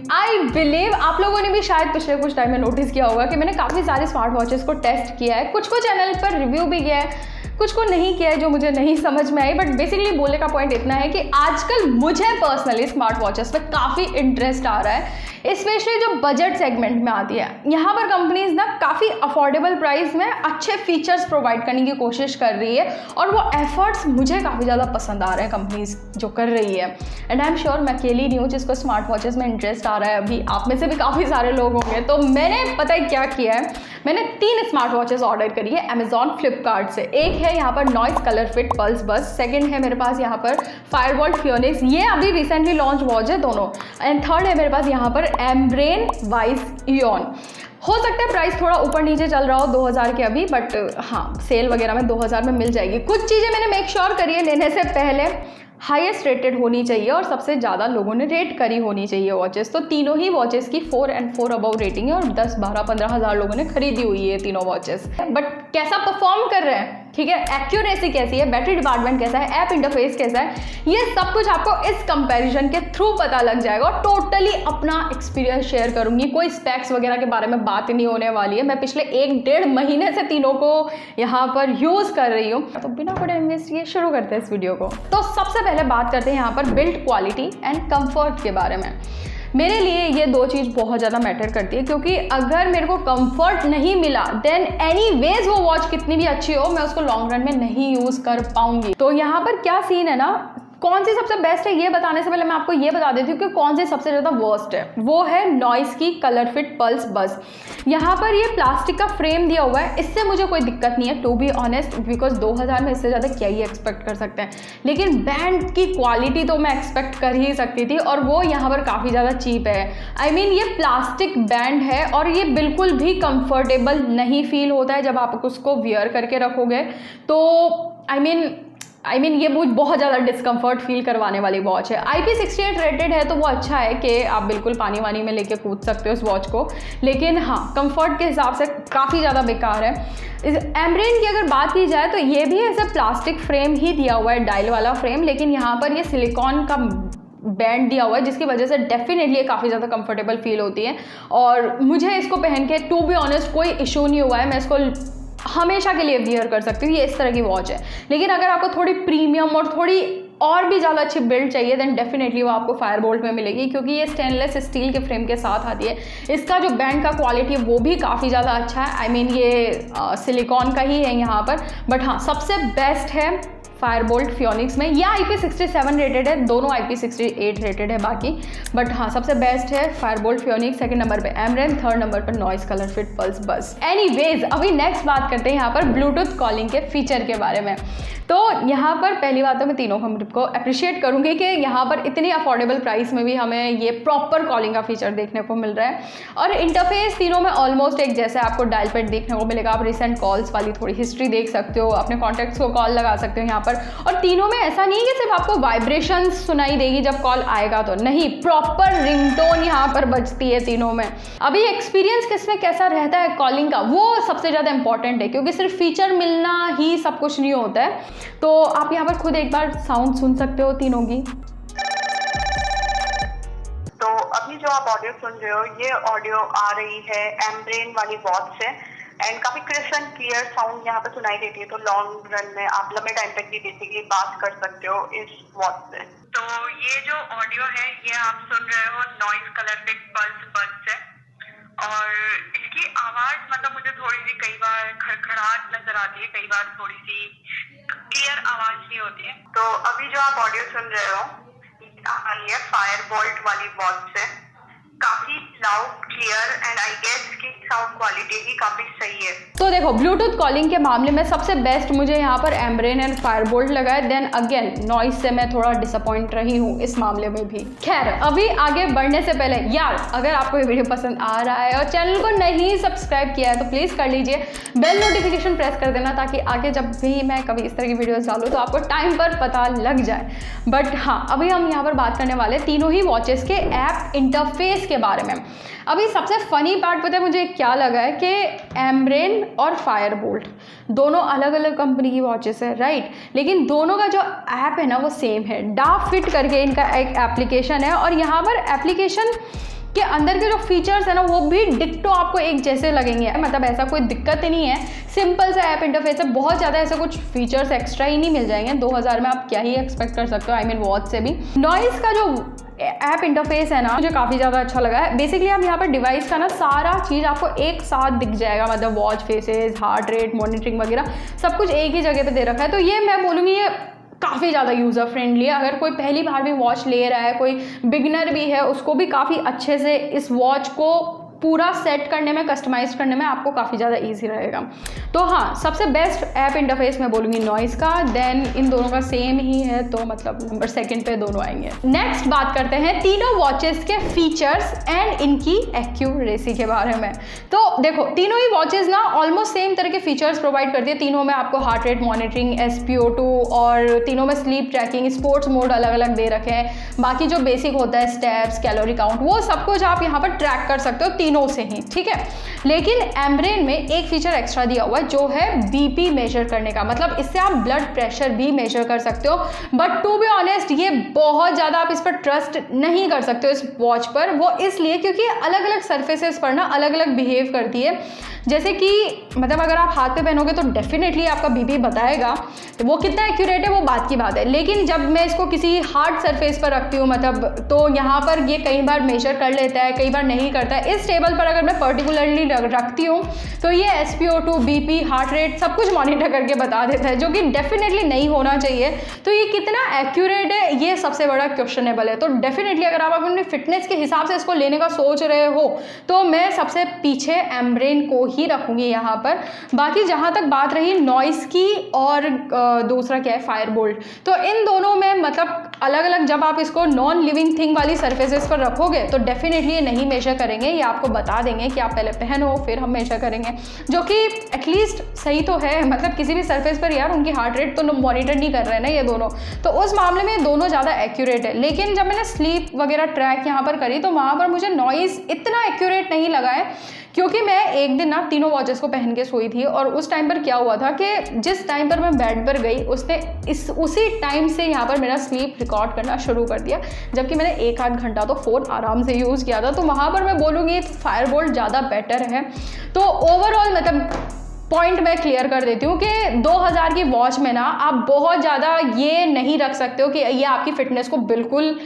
I believe आप लोगों ने भी शायद पिछले कुछ टाइम में नोटिस किया होगा कि मैंने काफ़ी सारे स्मार्ट वॉचेस को टेस्ट किया है, कुछ को चैनल पर रिव्यू भी किया है, कुछ को नहीं किया है जो मुझे नहीं समझ में आई। बट बेसिकली बोलने का पॉइंट इतना है कि आजकल मुझे पर्सनली स्मार्ट वॉचेस पे काफ़ी इंटरेस्ट आ रहा है, स्पेशली जो बजट सेगमेंट में आती है। यहाँ पर कंपनीज ना काफ़ी अफोर्डेबल प्राइस में अच्छे फीचर्स प्रोवाइड करने की कोशिश कर रही है और वो एफर्ट्स मुझे काफ़ी ज़्यादा पसंद आ रहे हैं कंपनीज जो कर रही है। एंड आई एम श्योर मैं अकेली नहीं हूँ जिसको स्मार्ट वॉचेस में इंटरेस्ट आ रहा है, अभी आप में से भी काफ़ी सारे लोग होंगे। तो मैंने पता है क्या किया है, मैंने 3 स्मार्ट वॉचेस ऑर्डर करी है अमेजॉन फ्लिपकार्ट से। एक है यहाँ पर नॉइस कलर फिट पल्स बस, सेकंड है मेरे पास यहाँ पर फायरबोल्ट फियोनिक्स, ये अभी रिसेंटली लॉन्च वॉच है दोनों, एंड थर्ड है मेरे पास यहाँ पर एम्ब्रेन वाइस इयॉन। हो सकता है प्राइस थोड़ा ऊपर नीचे चल रहा हो 2000 के अभी, बट हाँ सेल वगैरह में 2000 में मिल जाएगी। कुछ चीज़ें मैंने मेक श्योर करी है लेने से पहले, हाईएस्ट रेटेड होनी चाहिए और सबसे ज़्यादा लोगों ने रेट करी होनी चाहिए वॉचेस। तो तीनों ही वॉचेस की 4 and 4 अबव रेटिंग है और 10, 12, 15 हज़ार लोगों ने खरीदी हुई है तीनों वॉचेस। बट कैसा परफॉर्म कर रहे हैं, ठीक है, एक्यूरेसी कैसी है, बैटरी डिपार्टमेंट कैसा है, ऐप इंटरफेस कैसा है, ये सब कुछ आपको इस कंपैरिजन के थ्रू पता लग जाएगा। और टोटली अपना एक्सपीरियंस शेयर करूंगी, कोई स्पेक्स वगैरह के बारे में बात नहीं होने वाली है। मैं पिछले 1-1.5 महीने से तीनों को यहाँ पर यूज कर रही हूँ। तो बिना बड़े इन्वेस्टिगेट शुरू करते हैं इस वीडियो को। तो सबसे पहले बात करते हैं यहाँ पर बिल्ड क्वालिटी एंड कंफर्ट के बारे में। मेरे लिए ये 2 चीज़ बहुत ज़्यादा मैटर करती है, क्योंकि अगर मेरे को कंफर्ट नहीं मिला देन एनीवेज वो वॉच कितनी भी अच्छी हो मैं उसको लॉन्ग रन में नहीं यूज़ कर पाऊंगी। तो यहाँ पर क्या सीन है ना, कौन सी सबसे बेस्ट है ये बताने से पहले मैं आपको ये बता देती हूँ कि कौन सी सबसे ज़्यादा वर्स्ट है। वो है नॉइस की कलर फिट पल्स बस। यहाँ पर ये प्लास्टिक का फ्रेम दिया हुआ है, इससे मुझे कोई दिक्कत नहीं है टू बी ऑनेस्ट, बिकॉज 2000 में इससे ज़्यादा क्या ही एक्सपेक्ट कर सकते हैं। लेकिन बैंड की क्वालिटी तो मैं एक्सपेक्ट कर ही सकती थी और वो यहाँ पर काफ़ी ज़्यादा चीप है। आई मीन ये प्लास्टिक बैंड है और ये बिल्कुल भी कंफर्टेबल नहीं फील होता है जब आप उसको वियर करके रखोगे। तो आई मीन ये बहुत ज़्यादा डिस्कम्फर्ट फील करवाने वाली वॉच है। IP68 रेटेड है तो वो अच्छा है कि आप बिल्कुल पानी वानी में लेके कूद सकते हो इस वॉच को, लेकिन हाँ कंफर्ट के हिसाब से काफ़ी ज़्यादा बेकार है। इस एम्ब्रेन की अगर बात की जाए तो ये भी ऐसे प्लास्टिक फ्रेम ही दिया हुआ है, डायल वाला फ्रेम, लेकिन यहाँ पर ये सिलिकॉन का बैंड दिया हुआ है जिसकी वजह से डेफिनेटली काफ़ी ज़्यादा कंफर्टेबल फील होती है। और मुझे इसको पहन के टू बी ऑनेस्ट कोई इशू नहीं हुआ है, मैं इसको हमेशा के लिए वियर कर सकती हूँ, ये इस तरह की वॉच है। लेकिन अगर आपको थोड़ी प्रीमियम और थोड़ी और भी ज़्यादा अच्छी बिल्ड चाहिए देन डेफिनेटली वो आपको फायरबोल्ट में मिलेगी, क्योंकि ये स्टेनलेस स्टील के फ्रेम के साथ आती है। इसका जो बैंड का क्वालिटी है वो भी काफ़ी ज़्यादा अच्छा है। आई मीन ये सिलिकॉन का ही है यहाँ पर, बट हाँ सबसे बेस्ट है फायरबोल्ट फियोनिक्स में। या IP67 रेटेड है, दोनों IP68 रेटेड है बाकी, बट हाँ सबसे बेस्ट है फायरबोल्ट फियोनिक्स, सेकंड नंबर पे एम्ब्रेन, थर्ड नंबर पर नॉइस कलर फिट पल्स बस। एनीवेज अभी नेक्स्ट बात करते हैं यहाँ पर ब्लूटूथ कॉलिंग के फीचर के बारे में। तो यहाँ पर पहली बात तो मैं तीनों कंपनी को अप्रिशिएट करूँगी कि यहाँ पर इतनी अफोर्डेबल प्राइस में भी हमें ये प्रॉपर कॉलिंग का फीचर देखने को मिल रहा है। और इंटरफेस तीनों में ऑलमोस्ट एक जैसे आपको डायल पैड देखने को मिलेगा, आप रिसेंट कॉल्स वाली थोड़ी हिस्ट्री देख सकते हो, अपने कॉन्टैक्ट्स को कॉल लगा सकते हो यहाँ पर। और तीनों में ऐसा नहीं है कि सिर्फ आपको वाइब्रेशन सुनाई देगी जब कॉल आएगा, तो नहीं, प्रॉपर रिंगटोन यहाँ पर बजती है तीनों में। अभी एक्सपीरियंस किसमें कैसा रहता है कॉलिंग का वो सबसे ज़्यादा इंपॉर्टेंट है, क्योंकि सिर्फ फीचर मिलना ही सब कुछ नहीं होता है। तो आप यहाँ पर खुद एक बार साउंड सुन सकते हो तीनों की। तो अभी जो आप ऑडियो सुन रहे हो ये ऑडियो आ रही है एम्ब्रेन वाली वॉच से एंड काफी क्रिस्प एंड क्लियर साउंड यहाँ पे सुनाई देती है। तो लॉन्ग रन में आप लंबे टाइम तक भी बेसिकली बात कर सकते हो इस वॉच से। तो ये जो ऑडियो है ये आप सुन रहे हो नॉइस कलर फिट पल्स बस से, और इसकी आवाज मतलब मुझे थोड़ी सी कई बार खड़खड़ाहट नजर आती है, कई बार थोड़ी सी क्लियर आवाज नहीं होती है। तो अभी जो आप ऑडियो सुन रहे हो ये फायरबोल्ट वाली वॉच से, काफी loud clear and I guess की साउंड क्वालिटी भी काफी सही है। तो देखो ब्लूटूथ कॉलिंग के मामले में सबसे बेस्ट मुझे यहाँ पर एम्ब्रेन एंड फायरबोल्ट लगा है। देन अगेन नॉइस से मैं थोड़ा डिसअपॉइंट रही हूँ इस मामले में भी। खैर अभी आगे बढ़ने से पहले यार अगर आपको ये वीडियो पसंद आ रहा है और चैनल को नहीं सब्सक्राइब किया है तो प्लीज़ कर लीजिए, बेल नोटिफिकेशन प्रेस कर देना ताकि आगे जब भी मैं कभी इस तरह की वीडियोज़ डालूँ तो आपको टाइम पर पता लग जाए। बट हाँ अभी हम यहाँ पर बात करने वाले तीनों ही वॉचेस के ऐप इंटरफेस के बारे में। अभी सबसे फनी पार्ट पता है मुझे क्या लगा है कि एम्ब्रेन और फायरबोल्ट दोनों अलग अलग कंपनी की वॉचेस है, राइट, लेकिन दोनों का जो ऐप है ना वो सेम है। डार्क फिट करके इनका एक एप्लीकेशन है और यहाँ पर एप्लीकेशन कि अंदर के जो फीचर्स है ना वो भी डिक्टो आपको एक जैसे लगेंगे, मतलब ऐसा कोई दिक्कत ही नहीं है, सिंपल सा ऐप इंटरफेस है, बहुत ज़्यादा ऐसे कुछ फीचर्स एक्स्ट्रा ही नहीं मिल जाएंगे 2000 में, आप क्या ही एक्सपेक्ट कर सकते हो, आई मीन वॉच से भी। नॉइस का जो ऐप इंटरफेस है ना मुझे काफ़ी ज़्यादा अच्छा लगा है। बेसिकली आप यहाँ पर डिवाइस का ना सारा चीज़ आपको एक साथ दिख जाएगा, मतलब watch faces, heart rate monitoring वगैरह सब कुछ एक ही जगह पे दे रखा है। तो ये मैं बोलूँगी ये काफ़ी ज़्यादा यूज़र फ्रेंडली है। अगर कोई पहली बार भी वॉच ले रहा है, कोई बिगिनर भी है, उसको भी काफ़ी अच्छे से इस वॉच को पूरा सेट करने में, कस्टमाइज करने में आपको काफ़ी ज़्यादा इजी रहेगा। तो हाँ, सबसे बेस्ट ऐप इंटरफेस मैं बोलूँगी नॉइस का, देन इन दोनों का सेम ही है, तो मतलब नंबर 2 पे दोनों आएंगे। नेक्स्ट बात करते हैं तीनों वॉचेस के फीचर्स एंड इनकी एक्यूरेसी के बारे में। तो देखो तीनों ही वॉचेस ना ऑलमोस्ट सेम तरह के फीचर्स प्रोवाइड करती है। तीनों में आपको हार्ट रेट मॉनिटरिंग, SpO2 और तीनों में स्लीप ट्रैकिंग, स्पोर्ट्स मोड अलग अलग दे रखे हैं। बाकी जो बेसिक होता है स्टेप्स, कैलोरी काउंट, वो सब कुछ आप यहाँ पर ट्रैक कर सकते हो तीनों से ही, ठीक है। लेकिन एम्ब्रेन में एक फीचर एक्स्ट्रा दिया हुआ है जो है BP मेजर करने का, मतलब इससे आप ब्लड प्रेशर भी मेजर कर सकते हो। बट टू बी ऑनेस्ट ये बहुत ज़्यादा आप इस पर ट्रस्ट नहीं कर सकते हो इस वॉच पर, वो इसलिए क्योंकि अलग अलग सर्फेसेस पर ना अलग अलग बिहेव करती है। जैसे कि मतलब अगर आप हाथ पे पहनोगे तो डेफिनेटली आपका BP बताएगा, तो वो कितना एक्यूरेट है वो बात की बात है। लेकिन जब मैं इसको किसी हार्ड सरफेस पर रखती हूँ मतलब, तो यहाँ पर ये कई बार मेजर कर लेता है, कई बार नहीं करता है। इस टेबल पर अगर मैं पर्टिकुलरली रखती हूँ तो ये SpO2, BP, हार्ट रेट सब कुछ मॉनिटर करके बता देता है, जो कि डेफिनेटली नहीं होना चाहिए। तो ये कितना एक्यूरेट है ये सबसे बड़ा क्वेश्चनेबल है। तो डेफिनेटली अगर आप अपनी फिटनेस के हिसाब से इसको लेने का सोच रहे हो तो मैं सबसे पीछे एम्ब्रेन को ही रखूंगी यहाँ पर। बाकी जहाँ तक बात रही नॉइस की और दूसरा क्या है फायरबोल्ट, तो इन दोनों में मतलब अलग अलग जब आप इसको नॉन लिविंग थिंग वाली सर्फेसेस पर रखोगे तो डेफिनेटली ये नहीं मेजर करेंगे, ये आपको बता देंगे कि आप पहले पहनो फिर हम मेजर करेंगे, जो कि एटलीस्ट सही तो है। मतलब किसी भी सरफेस पर यार उनकी हार्ट रेट तो मॉनिटर नहीं कर रहे हैं ना ये दोनों, तो उस मामले में दोनों ज़्यादा एक्यूरेट है। लेकिन जब मैंने स्लीप वगैरह ट्रैक यहाँ पर करी तो वहाँ पर मुझे नॉइस इतना एक्यूरेट नहीं लगा है, क्योंकि मैं एक दिन ना तीनों वॉचेस को पहन के सोई थी और उस टाइम पर क्या हुआ था कि जिस टाइम पर मैं बेड पर गई उसने उसी टाइम से यहाँ पर मेरा स्लीप रिकॉर्ड करना शुरू कर दिया, जबकि मैंने 1-8 घंटा तो फ़ोन आराम से यूज़ किया था। तो वहाँ पर मैं बोलूँगी फायरबोल्ट ज़्यादा बेटर है। तो ओवरऑल मतलब पॉइंट मैं क्लियर कर देती हूँ कि 2000 की वॉच में ना आप बहुत ज़्यादा ये नहीं रख सकते हो कि ये आपकी फिटनेस को बिल्कुल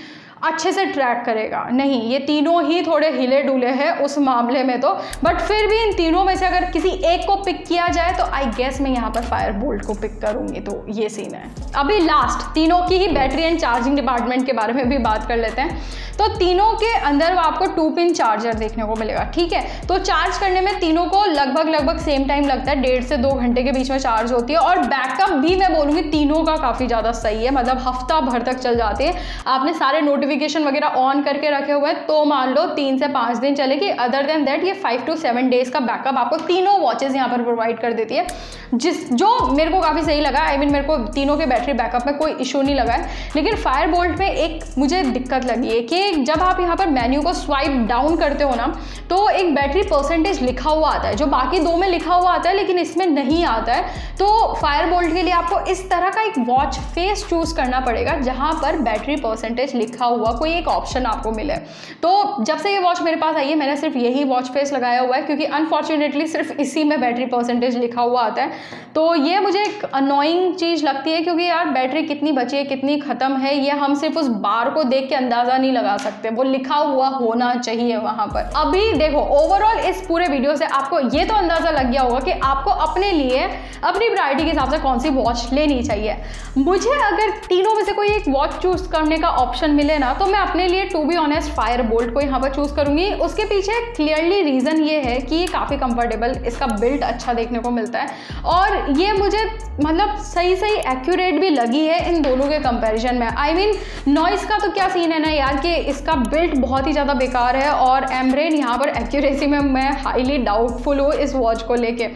अच्छे से ट्रैक करेगा, नहीं, ये तीनों ही थोड़े हिले डुले हैं उस मामले में तो। बट फिर भी इन तीनों में से अगर किसी एक को पिक किया जाए तो आई गेस मैं यहाँ पर फायरबोल्ट को पिक करूँगी। तो ये सीन है। अभी लास्ट तीनों की ही बैटरी एंड चार्जिंग डिपार्टमेंट के बारे में भी बात कर लेते हैं। तो तीनों के अंदर आपको 2-पिन चार्जर देखने को मिलेगा, ठीक है। तो चार्ज करने में तीनों को लगभग सेम टाइम लगता है, 1.5 से 2 घंटे के बीच में चार्ज होती है। और बैकअप भी मैं बोलूँगी तीनों का काफ़ी ज़्यादा सही है, मतलब हफ्ता भर तक चल जाती है। आपने सारे नोटिफिकेशन वगैरह ऑन करके रखे हुए हैं तो मान लो 3 से 5 दिन चलेगी। अदर देन दैट ये 5 to 7 डेज का बैकअप आपको तीनों वॉचेस यहाँ पर प्रोवाइड कर देती है, जो मेरे को काफ़ी सही लगा। आई मीन मेरे को तीनों के बैटरी बैकअप में कोई इशू नहीं लगा है। लेकिन फायरबोल्ट में एक मुझे दिक्कत लगी है कि जब आप यहाँ पर मेन्यू को स्वाइप डाउन करते हो ना तो एक बैटरी परसेंटेज लिखा हुआ आता है, जो बाकी दो में लिखा हुआ आता है लेकिन इसमें नहीं आता है। तो फायरबोल्ट के लिए आपको इस तरह का एक वॉच फेस चूज करना पड़ेगा जहाँ पर बैटरी परसेंटेज लिखा हुआ कोई एक ऑप्शन आपको मिले। तो जब से ये वॉच मेरे पास आई है मैंने सिर्फ यही वॉच फेस लगाया हुआ है, क्योंकि अनफॉर्चुनेटली सिर्फ इसी में बैटरी परसेंटेज लिखा हुआ आता है। तो ये मुझे एक अनोइंग चीज़ लगती है, क्योंकि यार बैटरी कितनी बची है कितनी ख़त्म है ये हम सिर्फ उस बार को देख के अंदाज़ा नहीं लगा सकते, वो लिखा हुआ होना चाहिए वहाँ पर। अभी देखो ओवरऑल इस पूरे वीडियो से आपको ये तो अंदाज़ा लग गया होगा कि आपको अपने लिए अपनी प्रायोरिटी के हिसाब से कौन सी वॉच लेनी चाहिए। मुझे अगर तीनों में से कोई एक वॉच चूज करने का ऑप्शन मिले ना तो मैं अपने लिए टू बी ऑनेस्ट फायरबोल्ट को यहाँ पर चूज करूंगी। उसके पीछे क्लियरली रीज़न ये है कि ये काफ़ी कंफर्टेबल, इसका बिल्ड अच्छा देखने को मिलता है और ये मुझे मतलब सही एक्यूरेट भी लगी है इन दोनों के कंपैरिजन में। आई मीन नॉइस का तो क्या सीन है ना यार कि इसका बिल्ड बहुत ही ज़्यादा बेकार है और एम्ब्रेन यहाँ पर एक्यूरेसी में मैं हाईली डाउटफुल हूँ इस वॉच को लेके।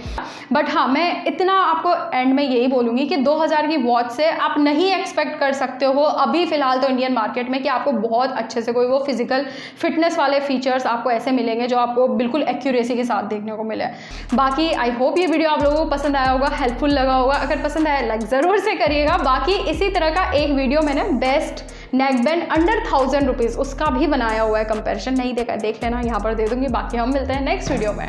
बट हाँ मैं इतना आपको एंड में यही बोलूँगी कि 2000 की वॉच से आप नहीं एक्सपेक्ट कर सकते हो अभी फ़िलहाल तो इंडियन मार्केट में कि आपको बहुत अच्छे से कोई वो फिजिकल फिटनेस वाले फीचर्स आपको ऐसे मिलेंगे जो आपको बिल्कुल एक्यूरेसी के साथ देखने को मिले। बाकी आई होप ये वीडियो आप लोगों को पसंद आया होगा, हेल्पफुल लगा होगा। अगर पसंद आया लाइक ज़रूर से करिएगा। बाकी इसी तरह का एक वीडियो मैंने best neck band under 1000 rupees, उसका भी बनाया हुआ है कंपैरिजन, नहीं देखा देख लेना, यहाँ पर दे दूँगी। बाकी हम मिलते हैं नेक्स्ट वीडियो में।